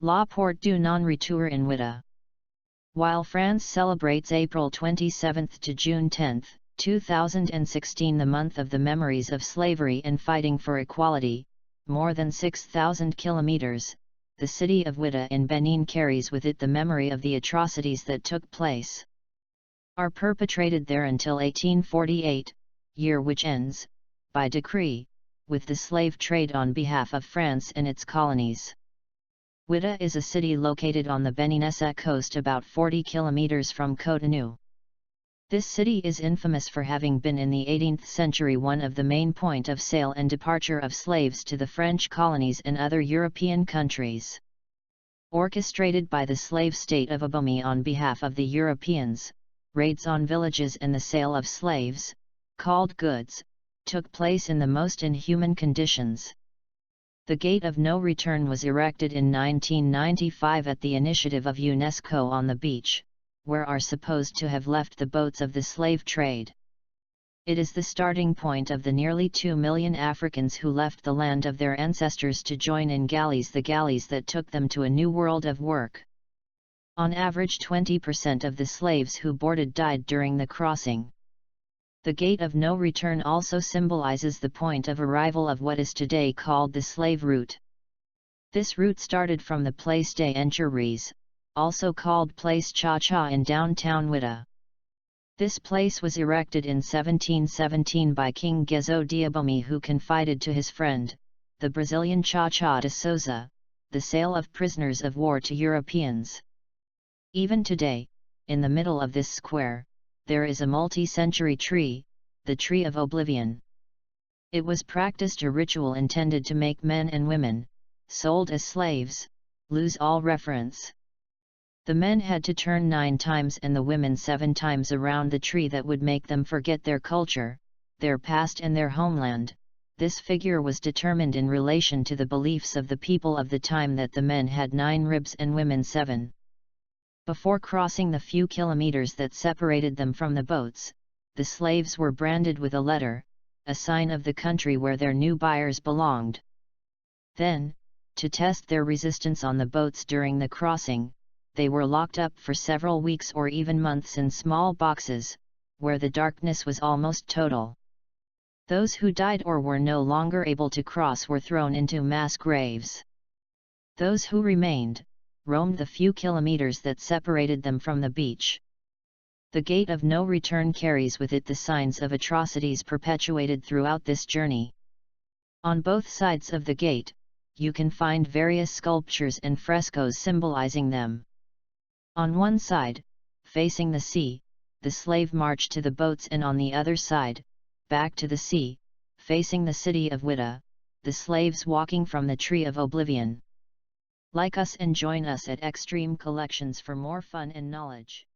La Porte du Non-Retour in Ouidah. While France celebrates April 27 to June 10, 2016 the month of the memories of slavery and fighting for equality, more than 6,000 kilometers, the city of Ouidah in Benin carries with it the memory of the atrocities that took place. Are perpetrated there until 1848, year which ends, by decree, with the slave trade on behalf of France and its colonies. Ouidah is a city located on the Beninese coast about 40 kilometers from Cotonou. This city is infamous for having been in the 18th century one of the main point of sale and departure of slaves to the French colonies and other European countries. Orchestrated by the slave state of Abomey on behalf of the Europeans, raids on villages and the sale of slaves, called goods, took place in the most inhuman conditions. The Gate of No Return was erected in 1995 at the initiative of UNESCO on the beach, where are supposed to have left the boats of the slave trade. It is the starting point of the nearly 2 million Africans who left the land of their ancestors to join in galleys, the galleys that took them to a new world of work. On average 20% of the slaves who boarded died during the crossing. The Gate of No Return also symbolizes the point of arrival of what is today called the slave route. This route started from the Place des Enchères, also called Place Cha-Cha in downtown Ouidah. This place was erected in 1717 by King Gezo de Abomey, who confided to his friend, the Brazilian Cha-Cha de Souza, the sale of prisoners of war to Europeans. Even today, in the middle of this square, there is a multi-century tree, the tree of Oblivion. It was practiced a ritual intended to make men and women, sold as slaves, lose all reference. The men had to turn 9 times and the women 7 times around the tree that would make them forget their culture, their past and their homeland. This figure was determined in relation to the beliefs of the people of the time that the men had 9 ribs and women 7. Before crossing the few kilometers that separated them from the boats, the slaves were branded with a letter, a sign of the country where their new buyers belonged. Then, to test their resistance on the boats during the crossing, they were locked up for several weeks or even months in small boxes, where the darkness was almost total. Those who died or were no longer able to cross were thrown into mass graves. Those who remained, roamed the few kilometers that separated them from the beach. The Gate of No Return carries with it the signs of atrocities perpetuated throughout this journey. On both sides of the gate, you can find various sculptures and frescoes symbolizing them. On one side, facing the sea, the slave marched to the boats, and on the other side, back to the sea, facing the city of Ouidah, the slaves walking from the tree of Oblivion. Like us and join us at Extreme Collections for more fun and knowledge.